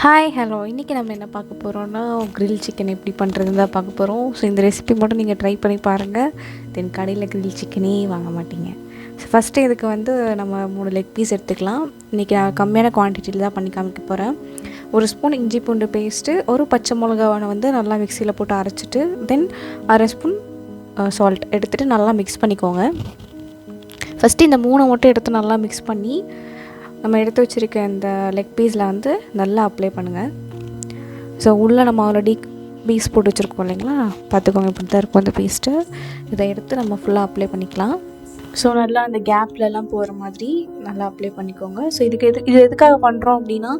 Hi hello இன்றைக்கி நம்ம என்ன பார்க்க போகிறோன்னா கிரில் சிக்கன் எப்படி பண்ணுறதுன்னு தான் பார்க்க போகிறோம். ஸோ இந்த ரெசிபி மட்டும் நீங்கள் ட்ரை பண்ணி பாருங்கள். தென் கடையில் கிரில் சிக்கனே வாங்க மாட்டீங்க. ஸோ ஃபஸ்ட்டு இதுக்கு வந்து நம்ம 3 லெக் பீஸ் எடுத்துக்கலாம். இன்றைக்கி நான் கம்மியான குவான்டிட்டியில் தான் பண்ணி காமிக்க போகிறேன். 1 ஸ்பூன் இஞ்சி பூண்டு பேஸ்ட்டு, ஒரு பச்சை மிளகாவை வந்து நல்லா மிக்சியில் போட்டு அரைச்சிட்டு, தென் 1/2 ஸ்பூன் சால்ட் எடுத்துகிட்டு நல்லா மிக்ஸ் பண்ணிக்கோங்க. ஃபஸ்ட்டு இந்த 3 மட்டும் எடுத்து நல்லா மிக்ஸ் பண்ணி நம்ம எடுத்து வச்சுருக்க இந்த லெக் பீஸில் வந்து நல்லா அப்ளை பண்ணுங்கள். ஸோ உள்ளே நம்ம ஆல்ரெடி பீஸ் போட்டு வச்சுருக்கோம் இல்லைங்களா, பார்த்துக்கோங்க இப்படி தான் இருக்கும் அந்த பேஸ்ட்டு. இதை எடுத்து நம்ம ஃபுல்லாக அப்ளை பண்ணிக்கலாம். ஸோ நல்லா அந்த கேப்லலாம் போகிற மாதிரி நல்லா அப்ளை பண்ணிக்கோங்க. ஸோ இது எதுக்காக பண்ணுறோம் அப்படின்னா,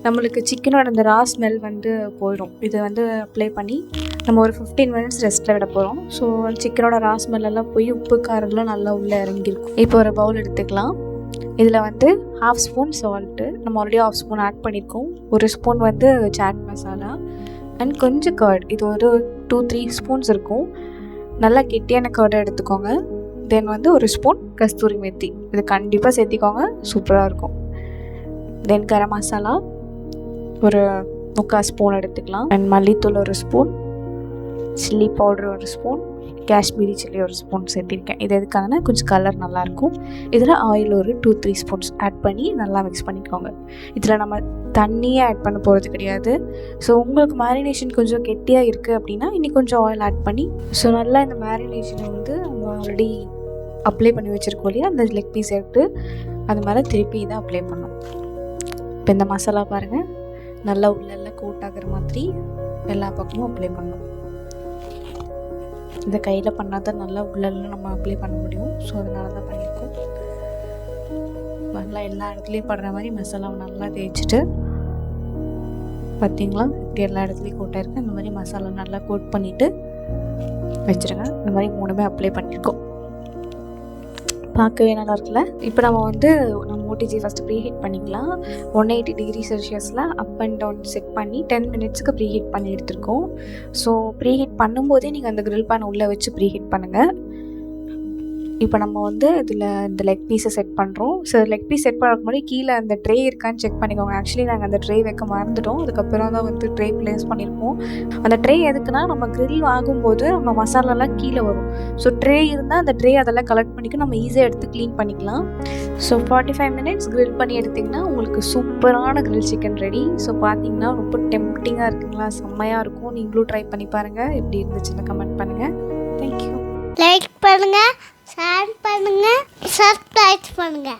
நம்மளுக்கு சிக்கனோட அந்த ரா ஸ்மெல் வந்து போயிடும். இதை வந்து அப்ளை பண்ணி நம்ம ஒரு 15 மினிட்ஸ் ரெஸ்ட்டில் விட போகிறோம். ஸோ சிக்கனோட ரா ஸ்மெல்லாம் போய் உப்பு காரெல்லாம் நல்லா உள்ளே இறங்கியிருக்கும். இப்போ ஒரு பவுல் எடுத்துக்கலாம். இதில் வந்து 1/2 ஸ்பூன் சால்ட்டு, நம்ம ஆல்ரெடி 1/2 ஸ்பூன் ஆட் பண்ணியிருக்கோம். 1 ஸ்பூன் வந்து சாட் மசாலா அண்ட் கொஞ்சம் கர்ட். இது ஒரு 2-3 ஸ்பூன்ஸ் இருக்கும். நல்லா கெட்டியான கர்டை எடுத்துக்கோங்க. தென் வந்து 1 ஸ்பூன் கஸ்தூரி மெத்தி, இது கண்டிப்பாக சேர்த்திக்கோங்க, சூப்பராக இருக்கும். தென் கரம் மசாலா ஒரு 3/4 ஸ்பூன் எடுத்துக்கலாம். அண்ட் மல்லித்தூள் 1 spoon, chilli powder 1 spoon, Kashmiri chilli 1 spoon சேர்த்திருக்கேன். இது எதுக்காகனா கொஞ்சம் கலர் நல்லாயிருக்கும். இதில் ஆயில் ஒரு 2-3 ஸ்பூன்ஸ் ஆட் பண்ணி நல்லா மிக்ஸ் பண்ணிக்கோங்க. இதில் நம்ம தண்ணியே ஆட் பண்ண போகிறது கிடையாது. ஸோ உங்களுக்கு மேரினேஷன் கொஞ்சம் கெட்டியாக இருக்குது அப்படின்னா இன்னும் கொஞ்சம் ஆயில் ஆட் பண்ணி, ஸோ நல்லா இந்த மேரினேஷனை வந்து நம்ம ஆல்ரெடி அப்ளை பண்ணி வச்சுருக்கோம் இல்லையா, அந்த லெக் பீஸ் எடுத்து அது மேலே திருப்பி இதை அப்ளை பண்ணோம். இப்போ இந்த மசாலா பாருங்கள், நல்லா உள்ளெல்லாம் கோட் ஆகிற மாதிரி எல்லா பக்கமும் அப்ளை பண்ணணும். இந்த கையில் பண்ணால் தான் நல்லா உள்ளெல்லாம் நம்ம அப்ளை பண்ண முடியும். ஸோ அதனால தான் பண்ணியிருக்கோம். நல்லா எல்லா இடத்துலையும் படுற மாதிரி மசாலாவை நல்லா தேய்ச்சிட்டு, பார்த்திங்களா இப்படி எல்லா இடத்துலையும் கோட்டாக இருக்குது. இந்த மாதிரி மசாலா நல்லா கோட் பண்ணிவிட்டு வச்சுருங்க. இந்த மாதிரி 3மே அப்ளை பண்ணியிருக்கோம். பார்க்கவே நல்லா இருக்குல்ல. இப்போ நம்ம ஓடிஜி ஃபஸ்ட்டு ப்ரீ ஹீட் பண்ணிக்கலாம். 180 டிகிரி செல்சியஸில் அப் அண்ட் டவுன் செட் பண்ணி 10 மினிட்ஸுக்கு ப்ரீ ஹீட் பண்ணி எடுத்துருக்கோம். ஸோ ப்ரீ ஹீட் பண்ணும்போதே நீங்கள் அந்த கிரில் பேன் உள்ளே வச்சு ப்ரீ ஹீட் பண்ணுங்கள். இப்போ நம்ம இதில் இந்த லெக் பீஸை செட் பண்ணுறோம். ஸோ லெக் பீஸ் செட் பண்ணுறதுக்கு முன்னாடி கீழே அந்த ட்ரே இருக்கான்னு செக் பண்ணிக்கோங்க. ஆக்சுவலி நாங்கள் அந்த ட்ரே வைக்க மறந்துட்டோம். அதுக்கப்புறம் தான் ட்ரே ப்ளேஸ் பண்ணியிருக்கோம். அந்த ட்ரே எதுக்குன்னா, நம்ம கிரில் வாங்கும்போது நம்ம மசாலாலாம் கீழே வரும். ஸோ ட்ரே இருந்தால் அந்த ட்ரே அதெல்லாம் கலெக்ட் பண்ணிக்க நம்ம ஈஸியாக எடுத்து க்ளீன் பண்ணிக்கலாம். ஸோ 45 மினிட்ஸ் கிரில் பண்ணி எடுத்திங்கன்னா உங்களுக்கு சூப்பரான கிரில் சிக்கன் ரெடி. ஸோ பார்த்தீங்கன்னா ரொம்ப டெம்ப்டிங்காக இருக்குங்களா, செம்மையாக இருக்கும். நீங்களும் ட்ரை பண்ணி பாருங்கள். எப்படி இருந்துச்சுன்னு கமெண்ட் பண்ணுங்கள். தேங்க்யூ. லைக் பண்ணுங்கள், ஷேர் பண்ணுங்கள், சப்ஸ்கிரைப் பண்ணுங்கள்.